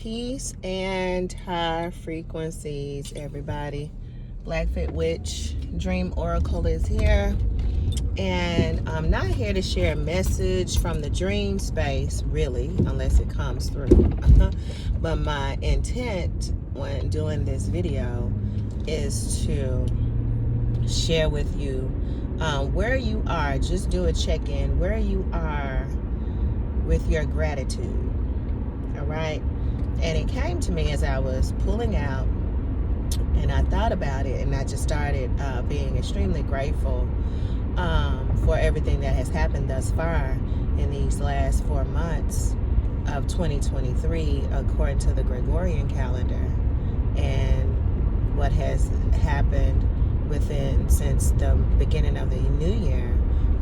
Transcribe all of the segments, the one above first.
Peace and high frequencies, everybody. Blackfoot Witch Dream Oracle is here, and I'm not here to share a message from the dream space, really, unless it comes through. But my intent when doing this video is to share with you where you are. Just do a check-in where you are with your gratitude. All right. And it came to me as I was pulling out, and I thought about it, and I just started being extremely grateful for everything that has happened thus far in these last 4 months of 2023, according to the Gregorian calendar, and what has happened since the beginning of the new year,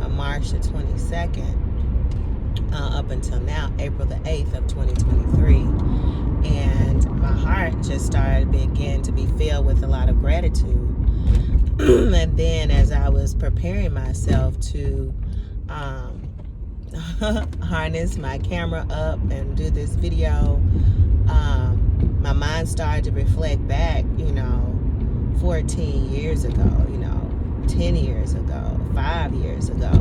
March the 22nd, up until now, April the 8th of 2023. And my heart just began to be filled with a lot of gratitude. And then as I was preparing myself to harness my camera up and do this video, my mind started to reflect back, 14 years ago, 10 years ago, 5 years ago,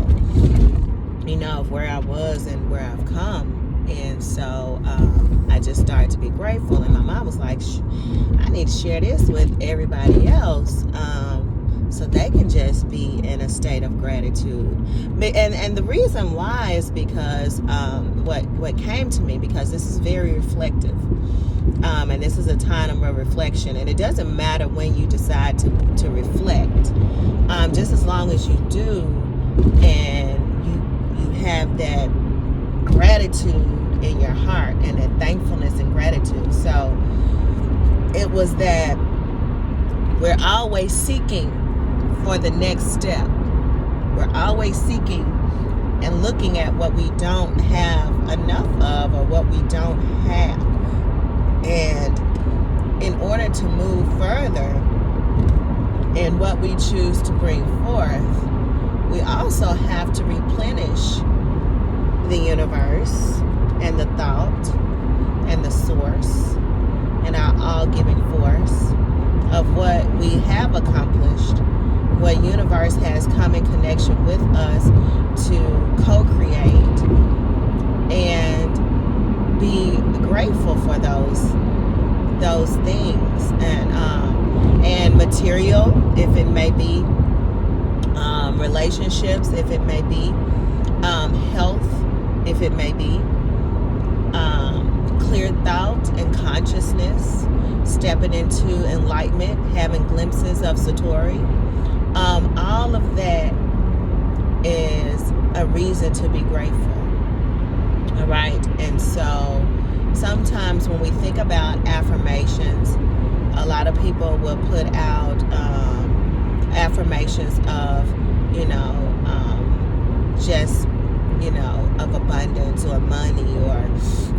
of where I was and where I've come. And so I just started to be grateful, and my mom was like, I need to share this with everybody else so they can just be in a state of gratitude. And the reason why is because what came to me, because this is very reflective, and this is a time of reflection, and it doesn't matter when you decide to reflect, just as long as you do, and you have that gratitude in your heart and that thankfulness and gratitude. So it was that we're always seeking for the next step. We're always seeking and looking at what we don't have enough of, or what we don't have. And in order to move further in what we choose to bring forth, we also have to replenish the universe and the thought and the source and our all-giving force of what we have accomplished, what universe has come in connection with us to co-create, and be grateful for those things, and material, if it may be, relationships, if it may be, health, if it may be, clear thought and consciousness, stepping into enlightenment, having glimpses of Satori. All of that is a reason to be grateful. All right. And so sometimes when we think about affirmations, a lot of people will put out affirmations of, just, of abundance or money, or,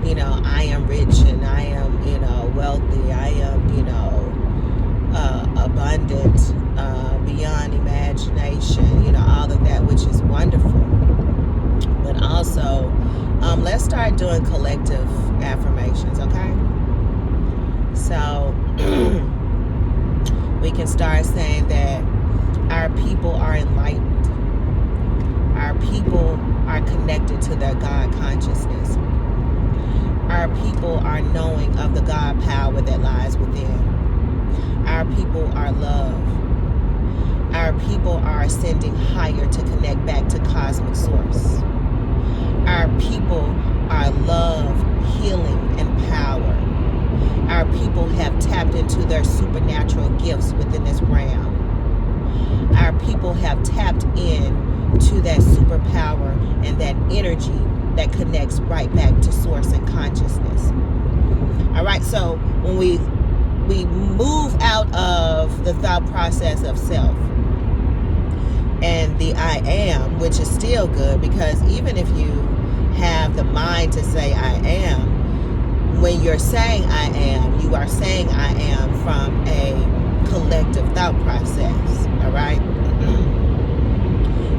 I am rich and I am, wealthy. I am, abundant, beyond imagination, all of that, which is wonderful. But also, let's start doing collective affirmations, okay? So we can start saying that our people are enlightened. Our people are connected to their God consciousness. Our people are knowing of the God power that lies within. Our people are love. Our people are ascending higher to connect back to cosmic source. Our people are love, healing, and power. Our people have tapped into their supernatural gifts within this realm. Our people have tapped in to that superpower and that energy that connects right back to source and consciousness. All right, so when we move out of the thought process of self and the I am, which is still good, because even if you have the mind to say I am, when you're saying I am, you are saying I am from a collective thought process. All right.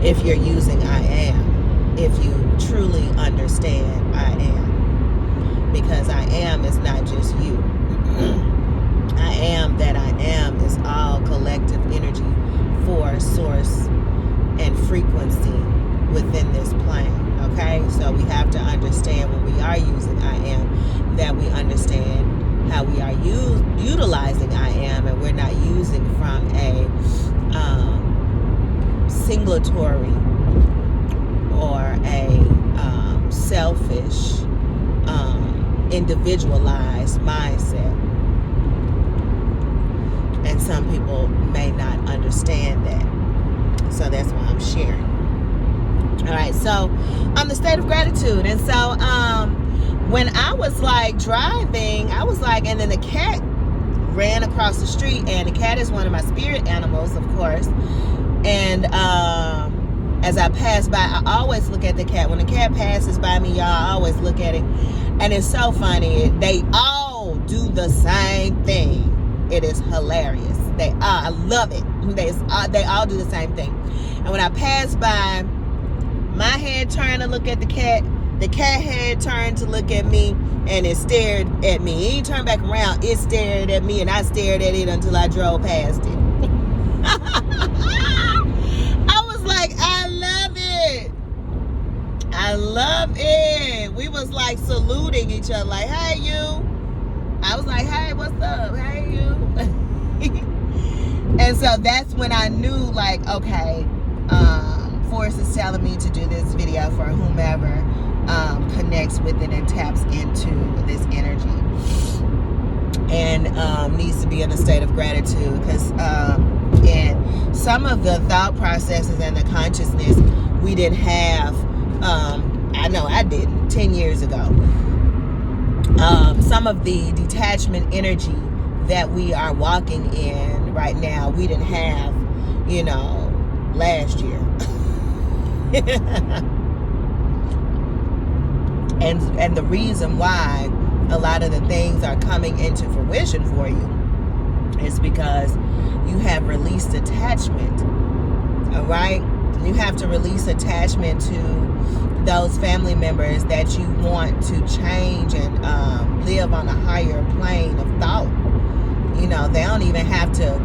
If you're using I am, if you truly understand I am, because I am is not just you. I am that I am is all collective energy, force, source, and frequency within this plane. Okay, so we have to understand when we are using I am, that we understand how we are utilizing I am, and we're not using from a singulatory or a selfish, individualized mindset. And some people may not understand that. So that's why I'm sharing. All right, so the state of gratitude. And so when I was like driving, I was like, and then the cat ran across the street, and the cat is one of my spirit animals, of course. And as I pass by, I always look at the cat. When the cat passes by me, y'all, I always look at it. And it's so funny. They all do the same thing. It is hilarious. I love it. They all do the same thing. And when I pass by, my head turned to look at the cat head turned to look at me, and it stared at me. It didn't turn back around. It stared at me, and I stared at it until I drove past it. I was like, I love it. I love it. We was like saluting each other, like, hey, you. I was like, hey, what's up? Hey, you. And so that's when I knew, like, okay, Forrest is telling me to do this video for whomever connects with it and taps into this energy and needs to be in a state of gratitude, because and some of the thought processes and the consciousness we didn't have. I know I didn't 10 years ago. Some of the detachment energy that we are walking in right now, we didn't have, last year. and the reason why a lot of the things are coming into fruition for you is because you have released attachment. All right? You have to release attachment to those family members that you want to change and live on a higher plane of thought. They don't even have to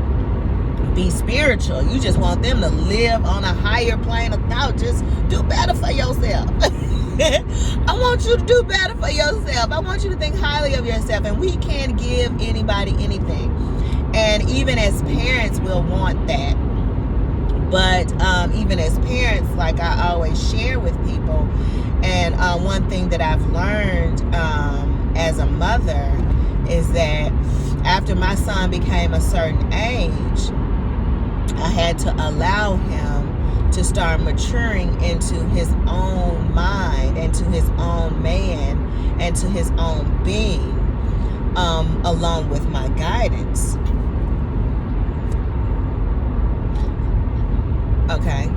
be spiritual. You just want them to live on a higher plane of thought. Just do better for yourself. I want you to do better for yourself. I want you to think highly of yourself. And we can't give anybody anything. And even as parents, we'll want that. But even as parents, like I always share with people, and one thing that I've learned as a mother is that after my son became a certain age, I had to allow him to start maturing into his own mind, and to his own man, and to his own being, along with my guidance. Okay.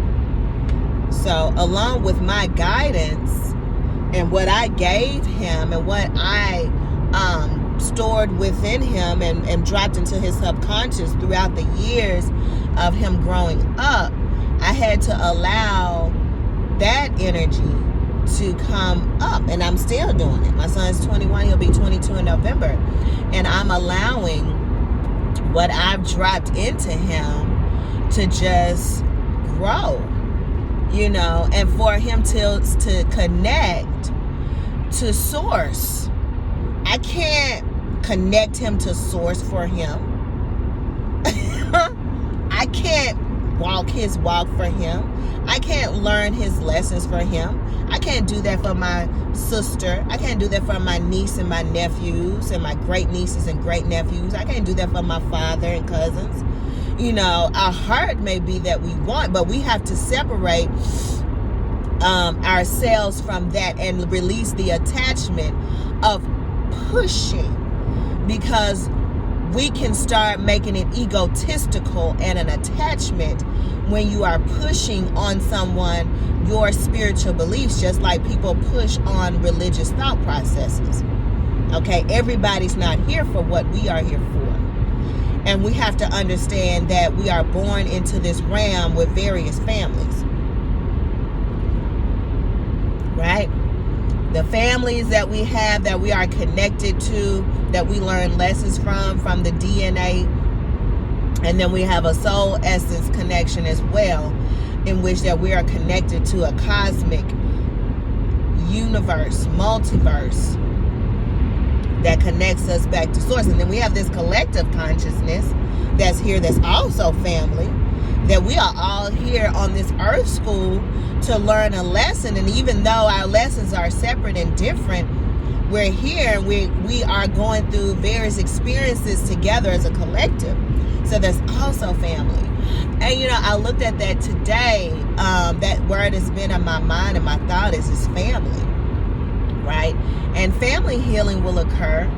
So along with my guidance and what I gave him and what I stored within him and dropped into his subconscious throughout the years of him growing up, I had to allow that energy to come up, and I'm still doing it. My son's 21, he'll be 22 in November, and I'm allowing what I've dropped into him to just grow, and for him to connect to source. I can't connect him to source for him. I can't walk his walk for him. I can't learn his lessons for him. I can't do that for my sister. I can't do that for my niece and my nephews and my great nieces and great nephews. I can't do that for my father and cousins. Our heart may be that we want, but we have to separate ourselves from that and release the attachment of pushing, because we can start making it egotistical and an attachment when you are pushing on someone your spiritual beliefs, just like people push on religious thought processes. Okay, everybody's not here for what we are here for. And we have to understand that we are born into this realm with various families. Right? the families that we have, that we are connected to, that we learn lessons from the DNA. And then we have a soul essence connection as well, in which that we are connected to a cosmic universe, multiverse, that connects us back to source. And then we have this collective consciousness that's here, that's also family, that we are all here on this earth school to learn a lesson. And even though our lessons are separate and different, we're here and we are going through various experiences together as a collective. So that's also family. And you know, I looked at that today. That word has been in my mind, and my thought is family, right? And family healing will occur,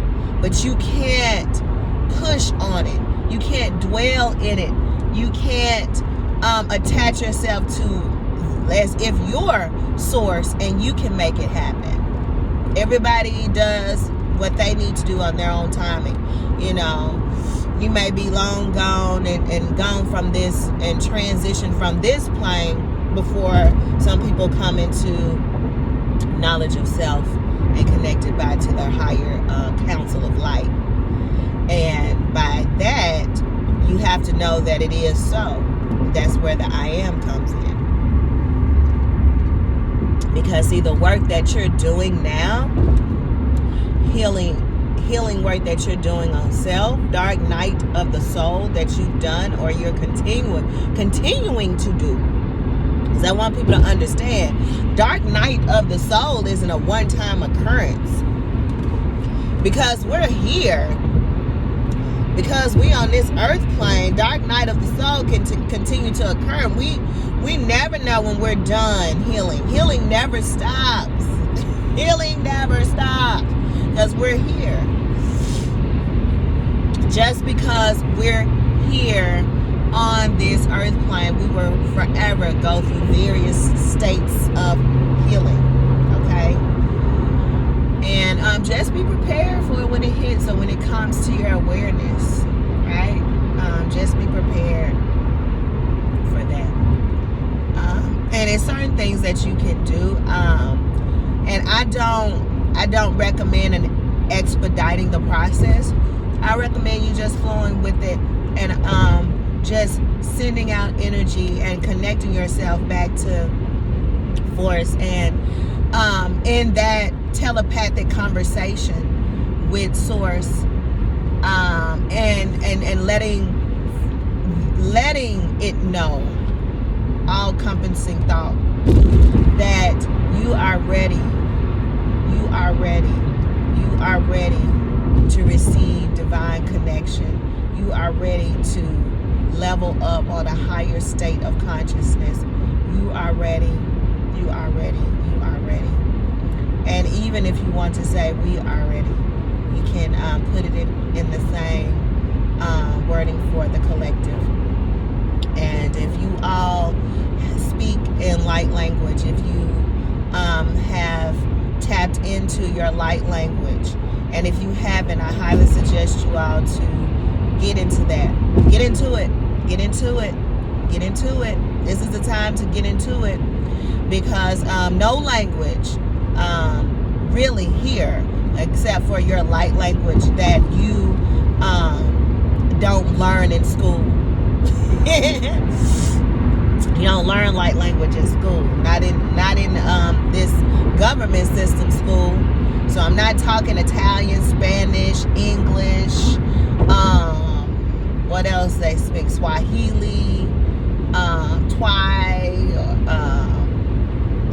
but you can't push on it. You can't dwell in it. You can't attach yourself to as if you're source and you can make it happen. Everybody does what they need to do on their own timing. You know, you may be long gone and gone from this and transition from this plane before some people come into knowledge of self and connected back to their higher council of light. And by that, you have to know that it is so. That's where the I am comes in. Because see, the work that you're doing now, healing work that you're doing on self, dark night of the soul that you've done or you're continuing to do. Because I want people to understand, dark night of the soul isn't a one-time occurrence. Because we're here, because we on this earth plane, dark night of the soul can continue to occur. We never know when we're done healing. Healing never stops. Healing never stops. Because we're here. Just because we're here on this earth plane, we will forever go through various states of healing. Okay? And just be prepared for it when it hits, or when it comes to your awareness. Right? Just be prepared for that. And it's certain things that you can do. And I don't recommend expediting the process. I recommend you just flowing with it and just sending out energy and connecting yourself back to force, and in that telepathic conversation with source, and letting it know, all encompassing thought, that you are ready. You are ready. You are ready to receive divine connection. You are ready to level up on a higher state of consciousness. You are ready. You are ready. You are ready. And even if you want to say we are ready, you can put it in the same wording for the collective. And if you all speak in light language, if you have tapped into your light language, and if you haven't, I highly suggest you all to get into that. Get into it. Get into it. Get into it. This is the time to get into it, because no language really here, except for your light language that you don't learn in school. You don't learn light language in school. Not in this government system school. So I'm not talking Italian, Spanish, English, what else they speak? Swahili, Twai,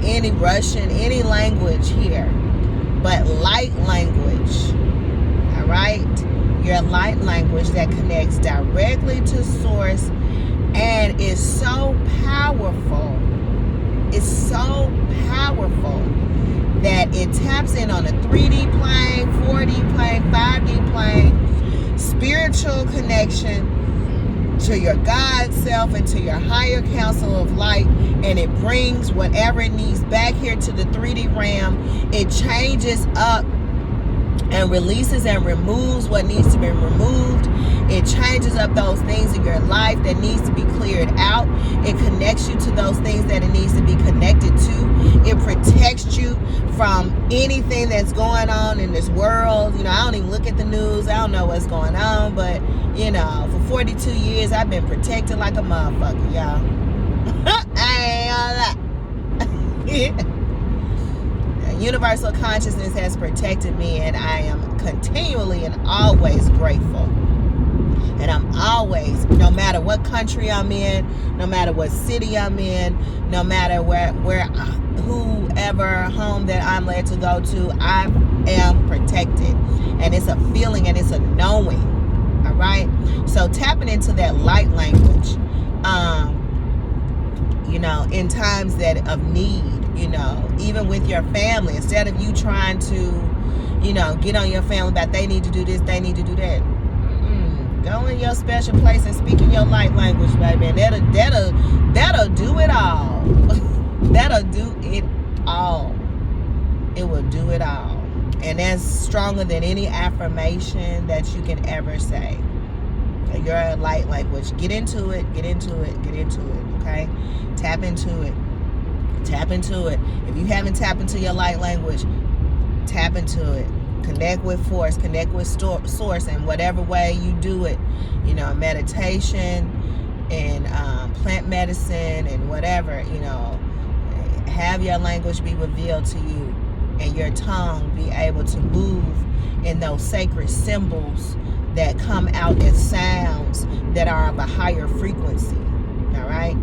any Russian, any language here. But light language, all right? Your light language that connects directly to source and is so powerful. It's so powerful that it taps in on a 3D plane, 4D plane, 5D plane, spiritual connection to your God self and to your higher council of light, and it brings whatever it needs back here to the 3D realm. It changes up and releases and removes what needs to be removed. It changes up those things in your life that needs to be cleared out. It connects you to those things that it needs to be connected to. It protects you from anything that's going on in this world. You know, I don't even look at the news. I don't know what's going on, but you know, for 42 years I've been protected like a motherfucker, y'all. I ain't gonna lie. Universal consciousness has protected me, and I am continually and always grateful. And I'm always, no matter what country I'm in, no matter what city I'm in, no matter whoever home that I'm led to go to, I am protected. And it's a feeling and it's a knowing. All right. So tapping into that light language, you know, in times of need, you know, even with your family, instead of you trying to, you know, get on your family about they need to do this, they need to do that. Go in your special place and speak in your light language, baby. And that'll do it all. That'll do it all. It will do it all. And that's stronger than any affirmation that you can ever say. Your light language. Get into it. Get into it. Get into it. Okay? Tap into it. Tap into it. If you haven't tapped into your light language, tap into it. Connect with force, connect with source, and whatever way you do it, you know, meditation and plant medicine and whatever, you know, have your language be revealed to you and your tongue be able to move in those sacred symbols that come out as sounds that are of a higher frequency. All right?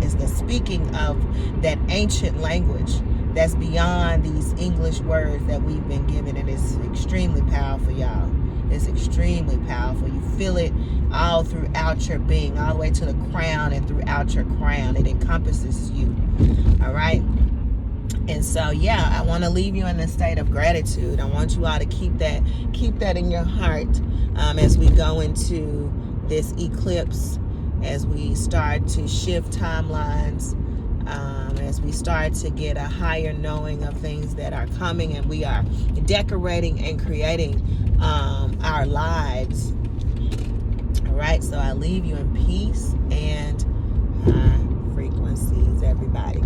It's the speaking of that ancient language that's beyond these English words that we've been given, and it's extremely powerful, y'all. It's extremely powerful. You feel it all throughout your being, all the way to the crown and throughout your crown. It encompasses you. All right? And so, yeah, I want to leave you in a state of gratitude. I want you all to keep that in your heart as we go into this eclipse, as we start to shift timelines, as we start to get a higher knowing of things that are coming, and we are decorating and creating our lives. All right, so I leave you in peace and frequencies, everybody.